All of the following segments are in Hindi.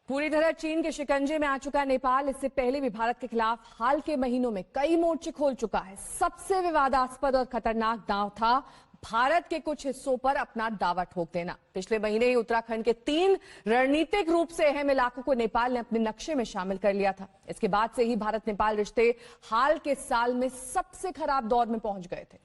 पूरी तरह चीन के शिकंजे में आ चुका नेपाल इससे पहले भी भारत के खिलाफ हाल के महीनों में कई मोर्चे खोल चुका है। सबसे विवादास्पद और खतरनाक दांव था भारत के कुछ हिस्सों पर अपना दावा ठोक देना। पिछले महीने ही उत्तराखंड के 3 रणनीतिक रूप से अहम इलाकों को नेपाल ने अपने नक्शे में शामिल कर लिया था। इसके बाद से ही भारत नेपाल रिश्ते हाल के साल में सबसे खराब दौर में पहुंच गए थे।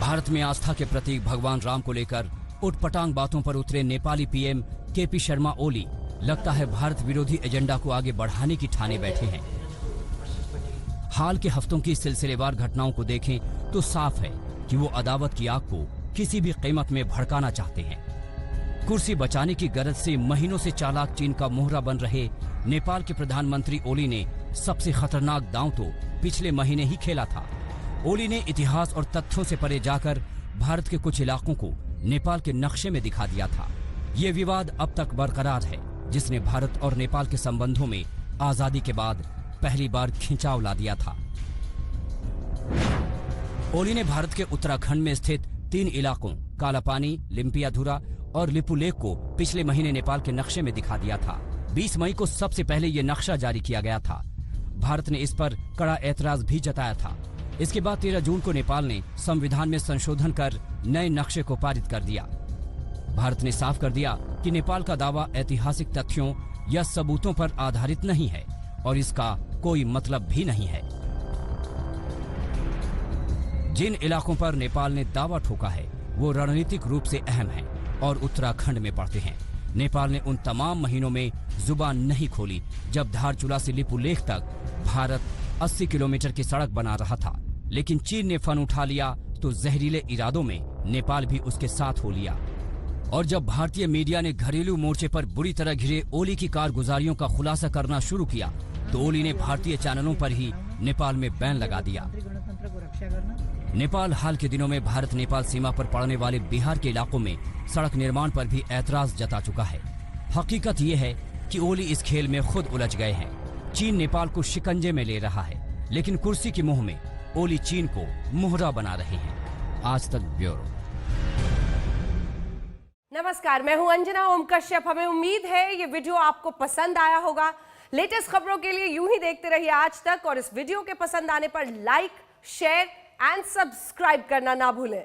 भारत में आस्था के प्रतीक भगवान राम को लेकर उटपटांग बातों पर उतरे नेपाली पीएम केपी शर्मा ओली लगता है भारत विरोधी एजेंडा को आगे बढ़ाने की ठाने बैठे हैं। हाल के हफ्तों की सिलसिलेवार घटनाओं को देखें तो साफ है कि वो अदावत की आग को किसी भी कीमत में भड़काना चाहते हैं। कुर्सी बचाने की गरज से महीनों से चालाक चीन का मोहरा बन रहे नेपाल के प्रधानमंत्री ओली ने सबसे खतरनाक दांव तो पिछले महीने ही खेला था। ओली ने इतिहास और तथ्यों से परे जाकर भारत के कुछ इलाकों को नेपाल के नक्शे में दिखा दिया था। ये विवाद अब तक बरकरार है, जिसने भारत और नेपाल के संबंधों में आजादी के बाद पहली बार खिंचाव ला दिया था। ओली ने भारत के उत्तराखंड में स्थित 3 इलाकों कालापानी, लिम्पियाधुरा और लिपुलेख को पिछले महीने नेपाल के नक्शे में दिखा दिया था। 20 मई को सबसे पहले ये नक्शा जारी किया गया था। भारत ने इस पर कड़ा ऐतराज भी जताया था। इसके बाद 13 जून को नेपाल ने संविधान में संशोधन कर नए नक्शे को पारित कर दिया। भारत ने साफ कर दिया कि नेपाल का दावा ऐतिहासिक तथ्यों या सबूतों पर आधारित नहीं है और इसका कोई मतलब भी नहीं है। जिन इलाकों पर नेपाल ने दावा ठोका है वो रणनीतिक रूप से अहम हैं और उत्तराखंड में पड़ते हैं। नेपाल ने उन तमाम महीनों में जुबान नहीं खोली जब धारचूला से लिपुलेख तक भारत 80 किलोमीटर की सड़क बना रहा था, लेकिन चीन ने फन उठा लिया तो जहरीले इरादों में नेपाल भी उसके साथ हो लिया। और जब भारतीय मीडिया ने घरेलू मोर्चे पर बुरी तरह घिरे ओली की कारगुजारियों का खुलासा करना शुरू किया तो ओली ने भारतीय चैनलों पर ही नेपाल में बैन लगा दिया। नेपाल हाल के दिनों में भारत नेपाल सीमा पर पड़ने वाले बिहार के इलाकों में सड़क निर्माण पर भी ऐतराज जता चुका है। हकीकत ये है कि ओली इस खेल में खुद उलझ गए हैं। चीन नेपाल को शिकंजे में ले रहा है, लेकिन कुर्सी की मोह में ओली चीन को मोहरा बना रहे हैं। आज तक ब्यूरो। नमस्कार, मैं हूं अंजना ओम कश्यप। हमें उम्मीद है ये वीडियो आपको पसंद आया होगा। लेटेस्ट खबरों के लिए यूं ही देखते रहिए आज तक और इस वीडियो के पसंद आने पर लाइक, शेयर एंड सब्सक्राइब करना ना भूलें।